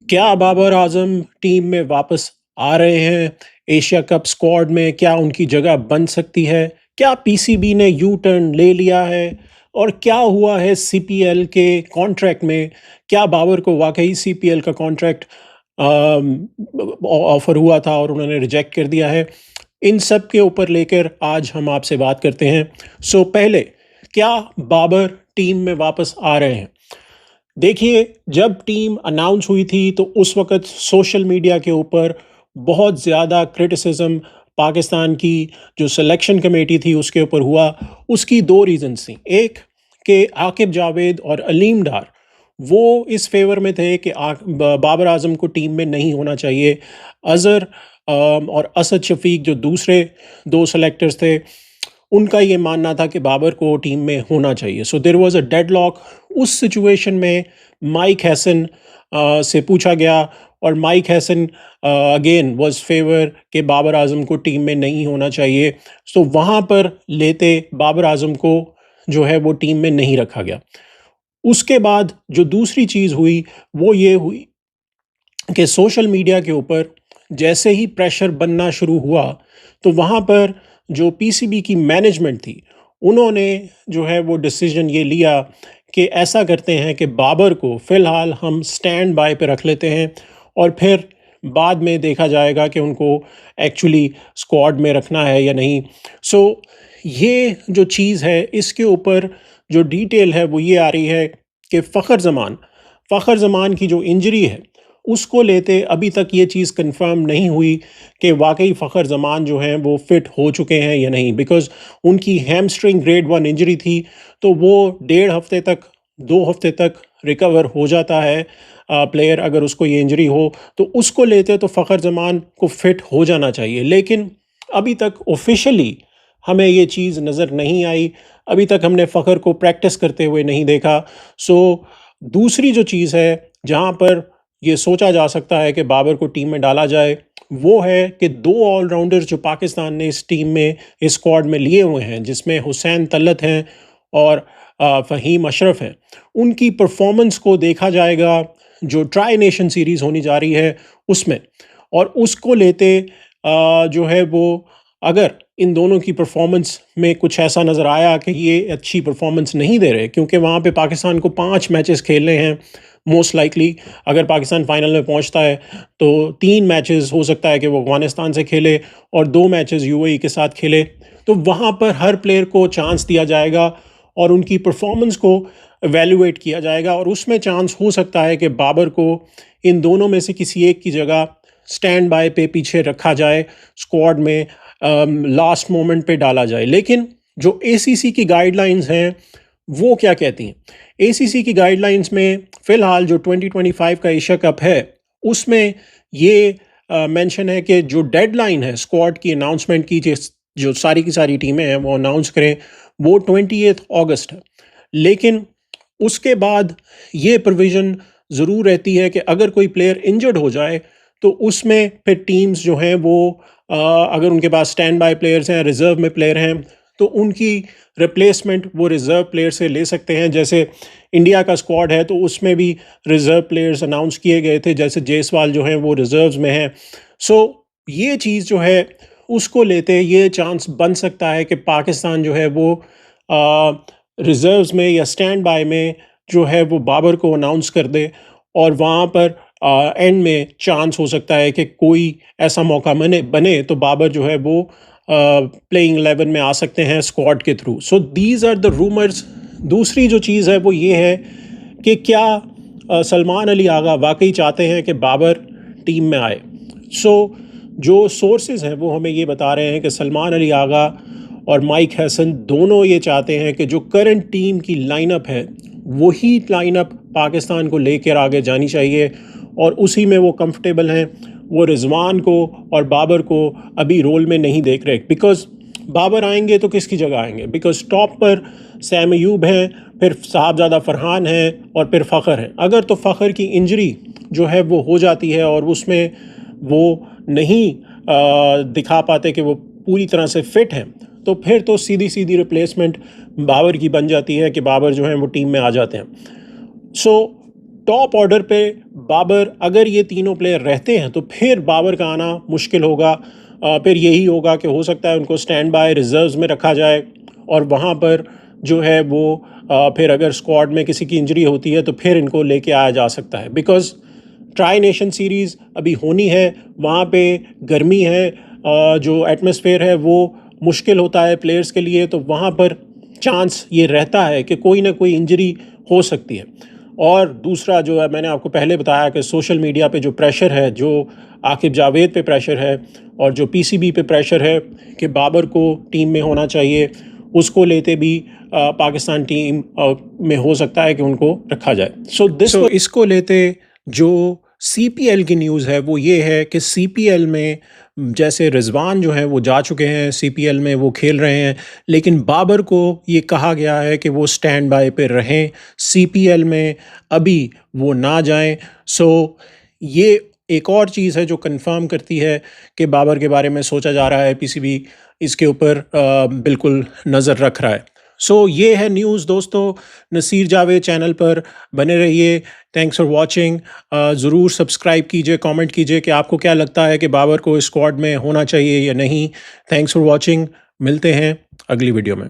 क्या बाबर आजम टीम में वापस आ रहे हैं? एशिया कप स्क्वाड में क्या उनकी जगह बन सकती है? क्या पीसीबी ने यू टर्न ले लिया है? और क्या हुआ है सीपीएल के कॉन्ट्रैक्ट में? क्या बाबर को वाकई सीपीएल का कॉन्ट्रैक्ट ऑफर हुआ था और उन्होंने रिजेक्ट कर दिया है? इन सब के ऊपर लेकर आज हम आपसे बात करते हैं। पहले, क्या बाबर टीम में वापस आ रहे हैं? देखिए, जब टीम अनाउंस हुई थी तो उस वक़्त सोशल मीडिया के ऊपर बहुत ज़्यादा क्रिटिसिज़्म पाकिस्तान की जो सिलेक्शन कमेटी थी उसके ऊपर हुआ। उसकी 2 रीज़न्स थी। एक, कि आकिब जावेद और अलीम डार वो इस फ़ेवर में थे कि बाबर आज़म को टीम में नहीं होना चाहिए। अज़हर और असद शफ़ीक जो दूसरे 2 सेलेक्टर्स थे, उनका ये मानना था कि बाबर को टीम में होना चाहिए। So there was a deadlock. उस सिचुएशन में माइक हैसन से पूछा गया और Mike Hesson again was favour कि बाबर आजम को टीम में नहीं होना चाहिए। सो वहाँ पर लेते बाबर आजम को जो है वो टीम में नहीं रखा गया। उसके बाद जो दूसरी चीज़ हुई वो ये हुई कि सोशल मीडिया के ऊपर जैसे ही प्रेशर बनना शुरू हुआ तो वहाँ पर जो पीसीबी की मैनेजमेंट थी उन्होंने जो है वो डिसीजन ये लिया कि ऐसा करते हैं कि बाबर को फ़िलहाल हम स्टैंड बाय पे रख लेते हैं और फिर बाद में देखा जाएगा कि उनको एक्चुअली स्क्वाड में रखना है या नहीं। सो ये जो चीज़ है इसके ऊपर जो डिटेल है वो ये आ रही है कि फ़खर ज़मान की जो इंजरी है उसको लेते अभी तक ये चीज़ कंफर्म नहीं हुई कि वाकई फ़खर ज़मान जो हैं वो फ़िट हो चुके हैं या नहीं, बिकॉज़ उनकी हैमस्ट्रिंग ग्रेड 1 इंजरी थी तो वो 1.5 हफ्ते तक 2 हफ्ते तक रिकवर हो जाता है। प्लेयर अगर उसको ये इंजरी हो तो उसको लेते तो फ़खर ज़मान को फ़िट हो जाना चाहिए, लेकिन अभी तक ऑफिशियली हमें ये चीज़ नज़र नहीं आई। अभी तक हमने फ़खर को प्रैक्टिस करते हुए नहीं देखा। दूसरी जो चीज़ है जहाँ पर ये सोचा जा सकता है कि बाबर को टीम में डाला जाए, वो है कि 2 ऑलराउंडर्स जो पाकिस्तान ने इस टीम में, इस स्क्वाड में लिए हुए हैं, जिसमें हुसैन तलत हैं और फ़हीम अशरफ हैं, उनकी परफॉर्मेंस को देखा जाएगा जो ट्राई नेशन सीरीज़ होने जा रही है उसमें। और उसको लेते जो है वो, अगर इन दोनों की परफॉर्मेंस में कुछ ऐसा नज़र आया कि ये अच्छी परफॉर्मेंस नहीं दे रहे, क्योंकि वहाँ पे पाकिस्तान को 5 मैचेस खेलने हैं। मोस्ट लाइकली अगर पाकिस्तान फाइनल में पहुंचता है तो 3 मैचेस हो सकता है कि वो अफगानिस्तान से खेले और 2 मैचेस यूएई के साथ खेले। तो वहाँ पर हर प्लेयर को चांस दिया जाएगा और उनकी परफॉर्मेंस को एवेल्युएट किया जाएगा और उसमें चांस हो सकता है कि बाबर को इन दोनों में से किसी एक की जगह स्टैंड बाय पे पीछे रखा जाए, स्क्वाड में लास्ट मोमेंट पे डाला जाए। लेकिन जो एसीसी की गाइडलाइंस हैं वो क्या कहती हैं? एसीसी की गाइडलाइंस में फ़िलहाल जो 2025 का एशिया कप है उसमें ये मेंशन है कि जो डेडलाइन है स्क्वाड की अनाउंसमेंट की, जो सारी की सारी टीमें हैं वो अनाउंस करें, वो 28 अगस्त है। लेकिन उसके बाद ये प्रोविज़न ज़रूर रहती है कि अगर कोई प्लेयर इंजर्ड हो जाए तो उसमें फिर टीम्स जो हैं वो अगर उनके पास स्टैंड बाय प्लेयर्स हैं, रिज़र्व में प्लेयर हैं, तो उनकी रिप्लेसमेंट वो रिज़र्व प्लेयर से ले सकते हैं। जैसे इंडिया का स्क्वाड है तो उसमें भी रिज़र्व प्लेयर्स अनाउंस किए गए थे, जैसे जायसवाल जो हैं वो रिज़र्व्स में हैं। ये चीज़ जो है उसको लेते ये चांस बन सकता है कि पाकिस्तान जो है वो रिज़र्व्स में या स्टैंड बाय में जो है वो बाबर को अनाउंस कर दे और वहाँ पर एंड में चांस हो सकता है कि कोई ऐसा मौका बने तो बाबर जो है वो प्लेइंग 11 में आ सकते हैं स्क्वाड के थ्रू। These are the rumours. दूसरी जो चीज़ है वो ये है कि क्या सलमान अली आगा वाकई चाहते हैं कि बाबर टीम में आए? जो सोर्सेज हैं वो हमें ये बता रहे हैं कि सलमान अली आगा और माइक हैसन दोनों ये चाहते हैं कि जो करंट टीम की लाइनअप है वही लाइनअप पाकिस्तान को लेकर आगे जानी चाहिए और उसी में वो कंफर्टेबल हैं। वो रिजवान को और बाबर को अभी रोल में नहीं देख रहे, बिकॉज बाबर आएंगे तो किसकी जगह आएंगे? बिकॉज टॉप पर सैम अयूब हैं, फिर साहबजादा फरहान हैं और फिर फ़खर हैं। अगर तो फ़खर की इंजरी जो है वो हो जाती है और उसमें वो नहीं दिखा पाते कि वो पूरी तरह से फिट हैं, तो फिर तो सीधी सीधी रिप्लेसमेंट बाबर की बन जाती है कि बाबर जो है वो टीम में आ जाते हैं। टॉप ऑर्डर पे बाबर, अगर ये तीनों प्लेयर रहते हैं तो फिर बाबर का आना मुश्किल होगा। फिर यही होगा कि हो सकता है उनको स्टैंड बाय रिजर्व्स में रखा जाए और वहाँ पर जो है वो फिर अगर स्क्वाड में किसी की इंजरी होती है तो फिर इनको लेके आया जा सकता है। बिकॉज़ ट्राई नेशन सीरीज़ अभी होनी है, वहाँ पे गर्मी है, जो एटमॉस्फेयर है वो मुश्किल होता है प्लेयर्स के लिए, तो वहाँ पर चांस ये रहता है कि कोई ना कोई इंजरी हो सकती है। और दूसरा जो है, मैंने आपको पहले बताया कि सोशल मीडिया पे जो प्रेशर है, जो आकिब जावेद पे प्रेशर है और जो पीसीबी पे प्रेशर है कि बाबर को टीम में होना चाहिए, उसको लेते भी पाकिस्तान टीम में हो सकता है कि उनको रखा जाए। सो इसको लेते जो सीपीएल की न्यूज़ है वो ये है कि सीपीएल में जैसे रिजवान जो हैं वो जा चुके हैं सीपीएल में, वो खेल रहे हैं, लेकिन बाबर को ये कहा गया है कि वो स्टैंड बाय पे रहें, सीपीएल में अभी वो ना जाएं। सो ये एक और चीज़ है जो कंफर्म करती है कि बाबर के बारे में सोचा जा रहा है, पीसीबी इसके ऊपर बिल्कुल नज़र रख रहा है। सो ये है न्यूज़ दोस्तों। नसीर जावेद चैनल पर बने रहिए। Thanks for watching. ज़रूर सब्सक्राइब कीजिए, कमेंट कीजिए कि आपको क्या लगता है कि बाबर को स्क्वाड में होना चाहिए या नहीं। Thanks for watching. मिलते हैं अगली वीडियो में।